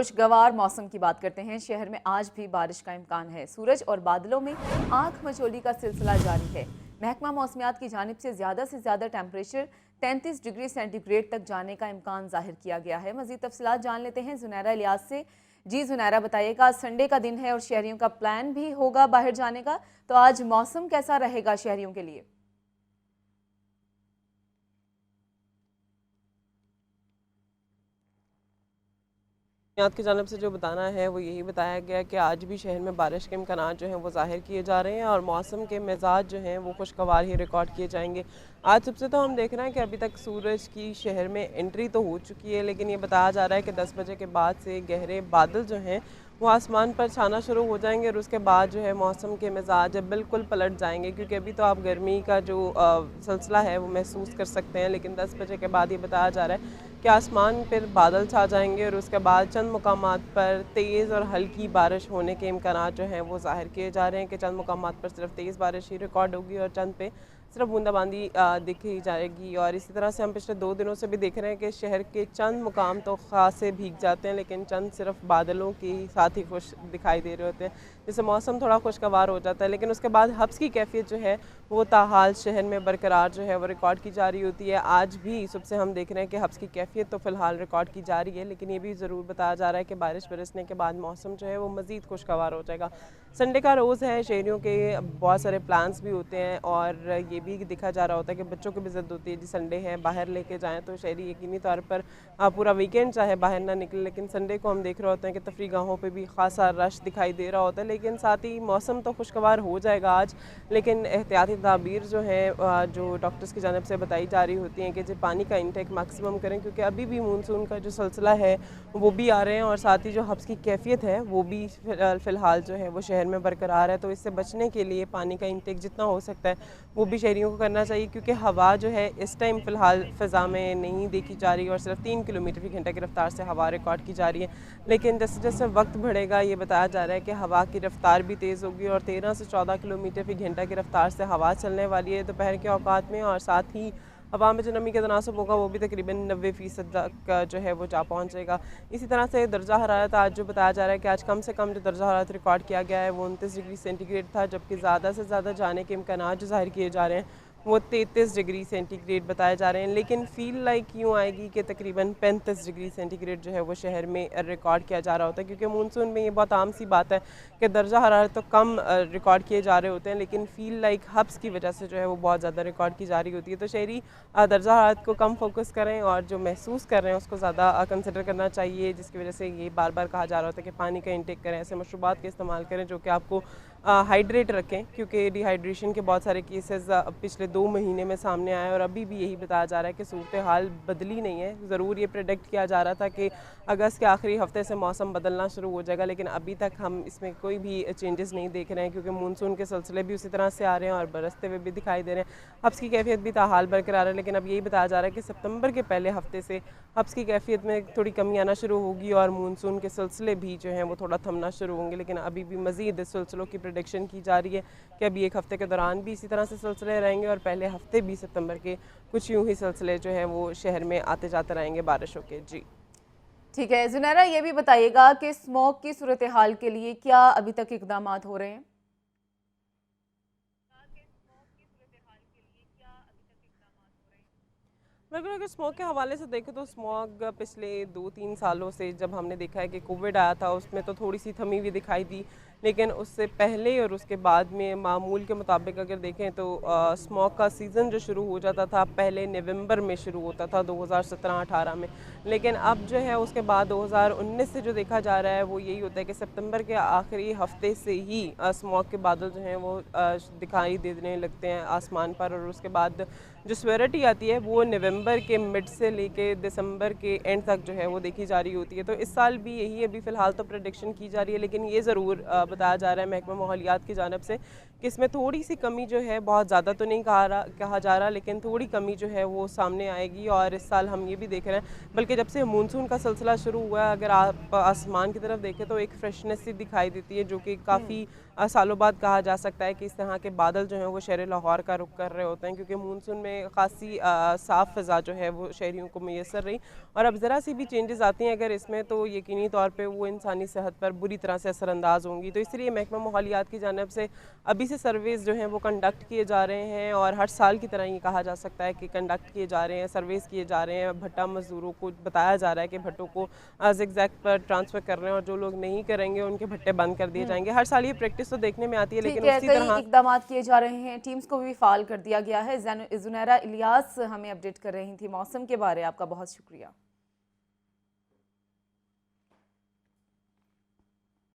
खुशगवार मौसम की बात करते हैं। शहर में आज भी बारिश का इम्कान है। सूरज और बादलों में आंख मचोली का सिलसिला जारी है। महकमा मौसमियात की जानिब से ज़्यादा टेम्परेचर 33 डिग्री सेंटीग्रेड तक जाने का इम्कान जाहिर किया गया है। मज़ीद तफसीलात जान लेते हैं जुनैरा इलियास से। जी जुनैरा, बताइएगा, संडे का दिन है और शहरियों का प्लान भी होगा बाहर जाने का, तो आज मौसम कैसा रहेगा शहरियों के लिए? याद की जानब से जो बताना है वो यही बताया गया कि आज भी शहर में बारिश के इम्कान जो हैं वो ज़ाहिर किए जा रहे हैं और मौसम के मिजाज जो हैं वो खुशगवार ही रिकॉर्ड किए जाएंगे। आज सबसे तो हम देख रहे हैं कि अभी तक सूरज की शहर में एंट्री तो हो चुकी है, लेकिन ये बताया जा रहा है कि 10 बजे के बाद से गहरे बादल जो हैं वो आसमान पर छाना शुरू हो जाएंगे और उसके बाद जो है मौसम के मिजाज बिल्कुल पलट जाएंगे, क्योंकि अभी तो आप गर्मी का जो सिलसिला है वो महसूस कर सकते हैं, लेकिन 10 बजे के बाद ये बताया जा रहा है कि आसमान पर बादल छा जाएंगे और उसके बाद चंद मुकामात पर तेज़ और हल्की बारिश होने के इम्कान जो हैं वो ज़ाहिर किए जा रहे हैं कि चंद मुकामात पर सिर्फ तेज़ बारिश ही रिकॉर्ड होगी और चंद पे सिर्फ बूंदाबांदी दिखी जाएगी। और इसी तरह से हम पिछले 2 दिनों से भी देख रहे हैं कि शहर के चंद मुकाम तो खासे भीग जाते हैं, लेकिन चंद सिर्फ बादलों के साथ ही खुश दिखाई दे रहे होते हैं, जिससे मौसम थोड़ा खुशगवार हो जाता है। लेकिन उसके बाद हब्स की कैफियत जो है वो ताहाल शहर में बरकरार जो है वो रिकॉर्ड की जा रही होती है। आज भी सुबह से हम देख रहे हैं कि हब्स की कैफियत तो फ़िलहाल रिकॉर्ड की जा रही है, लेकिन ये भी ज़रूर बताया जा रहा है कि बारिश बरसने के बाद मौसम जो है वो मज़ीद खुशगवार हो जाएगा। संडे का रोज़ है, शहरियों के बहुत सारे प्लान्स भी होते हैं और ये भी दिखा जा रहा होता है कि बच्चों की भी ज़िद होती है जी संडे है बाहर लेके जाएँ, तो शहरी यकीनी तौर पर पूरा वीकेंड चाहे बाहर ना निकले, लेकिन संडे को हम देख रहे होते हैं कि तफरी गाहों पर भी खासा रश दिखाई दे रहा होता है। लेकिन साथ ही मौसम तो खुशगवार हो जाएगा आज, लेकिन एहतियाती तदाबीर जो है जो डॉक्टर्स की जानब से बताई जा रही होती हैं कि जो पानी का इंटेक मैक्सिमम करें, क्योंकि अभी भी मानसून का जो सिलसिला है वो भी आ रहे हैं और साथ ही जो हब्स की कैफियत है वो भी फ़िलहाल जो है वो शहर में बरकरार है। तो इससे बचने के लिए पानी का इंटेक जितना हो सकता है वो भी शहरियों को करना चाहिए, क्योंकि हवा जो है इस टाइम फ़िलहाल फ़िज़ा में नहीं देखी जा रही और सिर्फ 3 किलोमीटर फी घंटा की रफ्तार से हवा रिकॉर्ड की जा रही है। लेकिन जैसे जैसे वक्त बढ़ेगा ये बताया जा रहा है कि हवा की रफ्तार भी तेज़ होगी और 13 से 14 किलोमीटर फी घंटा की रफ्तार से हवा चलने वाली है दोपहर के औकात में, और साथ ही हवा में जो नमी का तनासब होगा वो भी तकरीबन 90% तक जो है वो जा पहुँचेगा। इसी तरह से दर्जा हरारत आज जो बताया जा रहा है कि आज कम से कम जो दर्जा हरारत रिकॉर्ड किया गया है वो 29 डिग्री सेंटीग्रेड था, जबकि ज़्यादा से ज़्यादा जाने के इम्कान जो ज़ाहिर किए जा रहे हैं वो 33 डिग्री सेंटीग्रेड बताए जा रहे हैं। लेकिन फ़ील लाइक यूँ आएगी कि तकरीबन 35 डिग्री सेंटीग्रेड जो है वो शहर में रिकॉर्ड किया जा रहा होता है, क्योंकि मानसून में ये बहुत आम सी बात है कि दर्जा हरारत तो कम रिकॉर्ड किए जा रहे होते हैं, लेकिन फ़ील लाइक हब्स की वजह से जो है वो बहुत ज़्यादा रिकॉर्ड की जा रही होती है। तो शहरी दर्जा हरारत को कम फोकस करें और जो महसूस कर रहे हैं उसको ज़्यादा कंसिडर करना चाहिए, जिसकी वजह से ये बार बार कहा जा रहा होता है कि पानी का इंटेक करें, ऐसे मशरूबात का इस्तेमाल करें जो कि आपको हाइड्रेट रखें, क्योंकि डिहाइड्रेशन के बहुत सारे केसेस पिछले 2 महीने में सामने आए और अभी भी यही बताया जा रहा है कि सूरत हाल बदली नहीं है। ज़रूर ये प्रेडिक्ट किया जा रहा था कि अगस्त के आखिरी हफ्ते से मौसम बदलना शुरू हो जाएगा, लेकिन अभी तक हम इसमें कोई भी चेंजेस नहीं देख रहे हैं, क्योंकि मानसून के सिलसिले भी उसी तरह से आ रहे हैं और बरसते हुए भी दिखाई दे रहे हैं। हब्स की कैफियत भी ताहाल बरकरार है, लेकिन अब यही बताया जा रहा है कि सितंबर के पहले हफ्ते से हब्स की कैफियत में थोड़ी कमी आना शुरू होगी और मानसून के सिलसिले भी जो हैं वो थोड़ा थमना शुरू होंगे। लेकिन अभी भी मज़ीद सिलसिलों की प्रेडिक्शन की जा रही है कि अभी एक हफ़्ते के दौरान भी इसी तरह से सिलसिले रहेंगे और पहले हफ्ते भी सितंबर के कुछ यूँ ही सिलसिले जो हैं वो शहर में आते जाते रहेंगे बारिशों के। जी ठीक है जुनैरा, ये भी बताइएगा कि स्मॉग की सूरत हाल के लिए क्या अभी तक इकदाम हो रहे हैं? बिल्कुल, अगर स्मॉग के हवाले से देखें तो स्मॉग पिछले 2-3 सालों से जब हमने देखा है कि कोविड आया था उसमें तो थोड़ी सी थमी हुई दिखाई दी, लेकिन उससे पहले और उसके बाद में मामूल के मुताबिक अगर देखें तो स्मॉग का सीज़न जो शुरू हो जाता था पहले नवंबर में शुरू होता था 2017-18 में, लेकिन अब जो है उसके बाद 2019 से जो देखा जा रहा है वो यही होता है कि सितंबर के आखिरी हफ्ते से ही स्मॉग के बादल जो हैं वो दिखाई देने लगते हैं आसमान पर, और उसके बाद जो स्वेरिटी आती है वो नवंबर के मिड से लेके दिसंबर के एंड तक जो है वो देखी जा रही होती है। तो इस साल भी यही अभी फ़िलहाल तो प्रेडिक्शन की जा रही है, लेकिन ये ज़रूर बताया जा रहा है महकमा माहौलियात की जानब से कि इसमें थोड़ी सी कमी जो है, बहुत ज़्यादा तो नहीं कहा जा रहा, लेकिन थोड़ी कमी जो है वो सामने आएगी। और इस साल हम ये भी देख रहे हैं, बल्कि जब से मानसून का सिलसिला शुरू हुआ है अगर आप आसमान की तरफ देखें तो एक फ्रेशनेस सी दिखाई देती है, जो कि काफ़ी सालों बाद कहा जा सकता है कि इस तरह के बादल जो हैं वो शहर लाहौर का रुख कर रहे होते हैं, क्योंकि मानसून में में खासी साफ़ फ़िज़ा जो है वो शहरियों को मैसर रही। और अब ज़रा सी भी चेंजेस आती हैं अगर इसमें, तो यकीनी तौर पे वो इंसानी सेहत पर बुरी तरह से असरअंदाज होंगी। तो इसलिए महकमा माहौलियात की जानिब से अभी से सर्वेज़ जो हैं वो कंडक्ट किए जा रहे हैं, और हर साल की तरह ये कहा जा सकता है कि कंडक्ट किए जा रहे हैं, सर्वेज़ किए जा रहे हैं। भट्टा मज़दूरों को बताया जा रहा है कि भट्टों को ज़िगज़ैग पर ट्रांसफ़र कर रहे हैं, और जो लोग नहीं करेंगे उनके भट्टे बंद कर दिए जाएंगे। हर साल ये प्रैक्टिस तो देखने में आती है, ठीक लेकिन है, उसी कई तरह इकदाम किए जा रहे हैं, टीम्स को भी फाल कर दिया गया है। जुनैरा इलियास हमें अपडेट कर रही थी मौसम के बारे। आपका बहुत शुक्रिया।